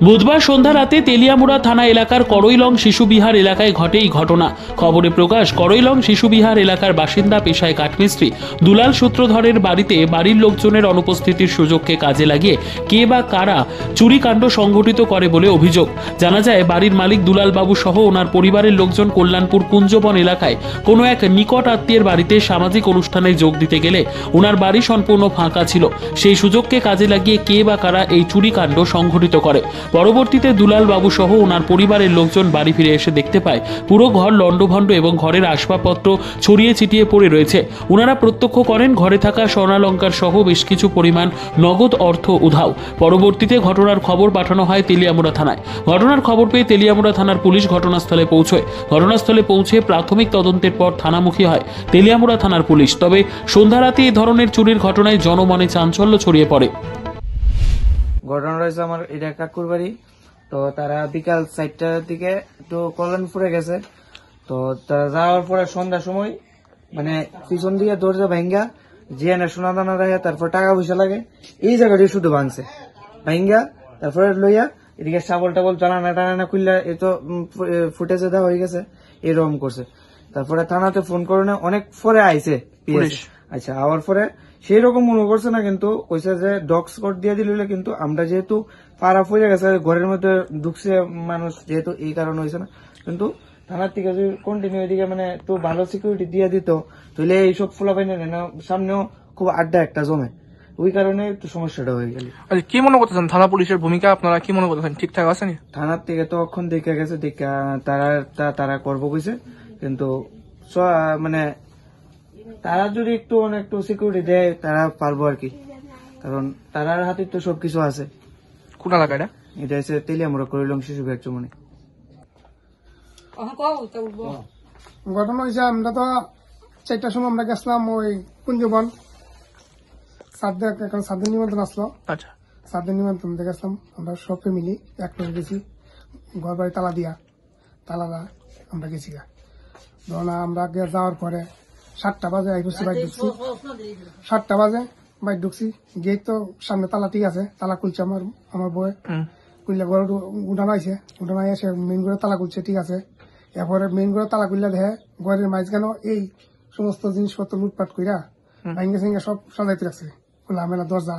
বুধবার সন্ধ্যা রাতে তেলিয়ামুড়া থানা এলাকার করইলং শিশুবিহার এলাকায় ঘটে এই ঘটনা। খবরে প্রকাশ, করইলং শিশুবিহার এলাকার বাসিন্দা পেশায় কাঠমিস্ত্রি দুলাল সূত্রধরের বাড়িতে বাড়ির লোকজনের অনুপস্থিতির সুযোগকে কাজে লাগিয়ে কে বা কারা চুরিকাণ্ড সংঘটিত করে বলে অভিযোগ। জানা যায়, বাড়ির মালিক দুলাল বাবু সহ ওনার পরিবারের লোকজন কল্যাণপুর কুঞ্জবন এলাকায় কোনো এক নিকট আত্মীয়ের বাড়িতে সামাজিক অনুষ্ঠানে যোগ দিতে গেলে ওনার বাড়ি সম্পূর্ণ ফাঁকা ছিল। সেই সুযোগকে কাজে লাগিয়ে কে বা কারা এই চুরিকাণ্ড সংঘটিত করে। পরবর্তীতে দুলাল বাবু সহ ওনার পরিবারের লোকজন বাড়ি ফিরে এসে দেখতে পায় পুরো ঘর লণ্ডভণ্ড এবং ঘরের আসবাবপত্র ছড়িয়ে ছিটিয়ে পড়ে রয়েছে। ওনারা প্রত্যক্ষ করেন ঘরে থাকা স্বর্ণালঙ্কার সহ বেশ কিছু পরিমাণ নগদ অর্থ উধাও। পরবর্তীতে ঘটনার খবর পাঠানো হয় তেলিয়ামুড়া থানায়। ঘটনার খবর পেয়ে তেলিয়ামুড়া থানার পুলিশ ঘটনাস্থলে পৌঁছয়। ঘটনাস্থলে পৌঁছে প্রাথমিক তদন্তের পর থানামুখী হয় তেলিয়ামুড়া থানার পুলিশ। তবে সন্ধ্যা রাতে এই ধরনের চুরির ঘটনায় জনমনে চাঞ্চল্য ছড়িয়ে পড়ে। ঘটনা রয়েছে আমার এটা কাকুর বাড়ি। তো তারা বিকাল 4টার দিকে একটু কল্যাণপুরে গেছে। তো তারা যাওয়ার পরে সন্ধ্যার সময় মানে পিছন দিকে দরজা ভাঙ্গা জিয়ানের সোনা দানা দেখে, তারপর টাকা পয়সা লাগে এই জায়গাটি শুধু ভাঙছে ভাঙ্গা, তারপরে লইয়া এদিকে শাবল টাবল টানা টানা খুললা এ তো ফুটেজে দেওয়া হয়ে গেছে, এরকম করছে। তারপরে থানাতে ফোন করে অনেক পরে আইছে পুলিশ। আচ্ছা, আওয়ার পরে সেই রকম মনে করছে না, কিন্তু কইছে যে ডগ স্কট দিয়ে দিলে, কিন্তু আমরা যেহেতু পাড়া পড়ে গেছে ঘরের মধ্যে ঢুকছে মানুষ, যেহেতু এই কারণে হয়েছে না। কিন্তু থানার থেকে যদি কন্টিনিউ এদিকে মানে তো ভালো সিকিউরিটি দিয়ে দিত, তাহলে এইসব ফোলা পাই না, সামনেও খুব আড্ডা একটা জমে, ওই কারণে একটু সমস্যাটা হয়ে গেল। আচ্ছা, কি মনে করতেছেন থানা পুলিশের ভূমিকা আপনারা কি মনে করতেছেন, ঠিকঠাক আছে? থানার থেকে তো অক্ষণ দেখে গেছে, দেখা তারা করবো কইছে, কিন্তু মানে তারা যদি একটু একটু সিকিউরিটি দেয় তারা পারবো আর কি, কারণ তারার হাতে তো সবকিছু আছে। কোন এলাকায় এটা হচ্ছে তেলিয়ামুড়া করইলং শিশুবিহার চুমনি। ঘটনা হয়েছে, আমরা তো 4টার সময় আমরা গেছিলাম ওই কুঞ্জবন, সাদের নিমন্ত্রণ আসলো। আচ্ছা, সাদের নিমন্ত্রণ গেছিলাম আমরা সব ফ্যামিলি এক করে গেছি, ঘর বাড়ি তালা দিয়া আমরা গেছি গা। ধরুন আমরা যাওয়ার পরে 7টা বাজে আইসি বাইক ঢুকছি, 7টা বাজে বাইক ঢুকছি, গেট তো সামনে তালা ঠিক আছে, তালা খুলছে আমার বউয়ে, খুললে ঘর উঠানো আইছে, উঠানো এসে মেইন ঘরে তালা খুলছে, ঠিক আছে। এরপরে মেইন ঘরে তালা খুললে দেখে ঘরের মাঝখানে এই সমস্ত জিনিসপত্র লুটপাট কইরা ভাঙ্গে সিঙ্গে সব সাজাইতে রাখছে, খোলা মেলা দরজা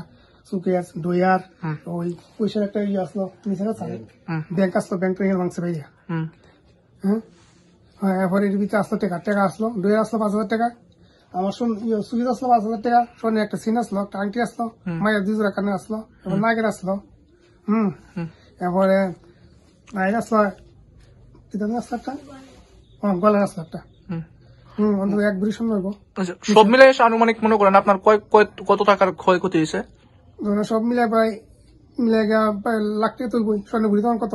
সুকেস ডয়ার, ওই পয়সার একটা ইয়ে আসলো নিচে ব্যাংক আসলো, ব্যাংক থেকে ভাঙছে ভাইয়া। হ্যাঁ, এরপরে এর ভিতরে আসলো টাকা আসলো, ডয়ার আসলো 5,000 টাকা, আমার সুইচ আসলো 5,000 টাকা, সোনের একটা সিন আসলো, একটা আংটি আসলো, মায়ের 2 জোড়া কানে আসলো, এবার নাগের আসলো, এরপরে নাইট আসলো, কি দামি আসলো একটা, গলার আসলো একটা, অন্তত 1 ভরি সোনা হইব। সব মিলে আনুমানিক মনে করেন আপনার কত টাকার ক্ষয়ক্ষতি হয়েছে? সব মিলে প্রায় প্রায় লাখ টাকা তুলবই। স্বর্ণ ভরি তখন কত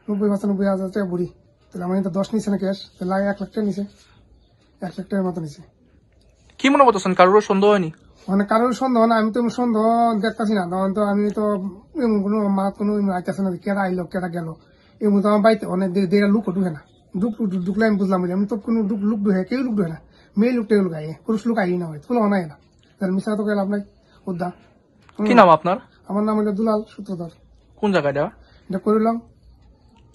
90-95,000 টাকা ভরি, তাহলে আমার 10 নিছে না ক্যাশ, তাহলে 1 লাখ টাকা নিছে, 1 লাখ টাকার মতো নিছে। কি মনে করতেছেন, কারোর সন্দেহ হয়নি? মানে কারোর সন্দেহ না, আমি তো সন্দেহ দেখতেছি না, তখন তো আমি তো এমন কোনো মাত কোনো আইতেছে না কেটা আইলো কেটা গেল, এমন তো আমার বাড়িতে অনেক দেড় লুক ঢুকে না, ঢুকলে আমি বুঝলাম, আমি তো কোনো লুক ঢুকে কেউ লুক ঢুকে না, মেয়ে লুকটা লুক আই, পুরুষ লুক আই না হয়, তুলো নাই না, তাহলে মিশা তো গেলাম নাই উদ্দা। কি নাম আপনার? আমার নাম হলো দুলাল সূত্রধর। কোন জায়গায় দেওয়া? এটা করিলাম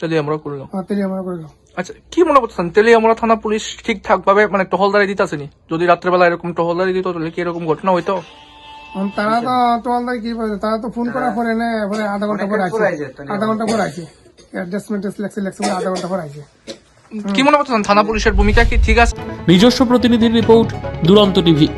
তেলিয়ামুড়া করলাম। তেলিয়ামুড়া করিলাম। আচ্ছা, কি মনে করতেছেন তেলিয়ামুড়া থানা পুলিশ ঠিকঠাক ভাবে মানে টহলদারি দিতে আসেনি? যদি রাত্রেবেলা এরকম টহলদারি দিত তাহলে কি এরকম ঘটনা হইতো? তারা তো টোয়ালদারি কি বলছে, তারা তো ফোন করার পরে না, এবারে আধা ঘন্টা পরে আইছে, অ্যাডজাস্টমেন্ট লেখছে আধা ঘন্টা পরে আইছে। কি মনে করতেছেন থানা পুলিশের ভূমিকা কি ঠিক আছে? নিজস্ব প্রতিনিধির রিপোর্ট, দুরন্ত টিভি।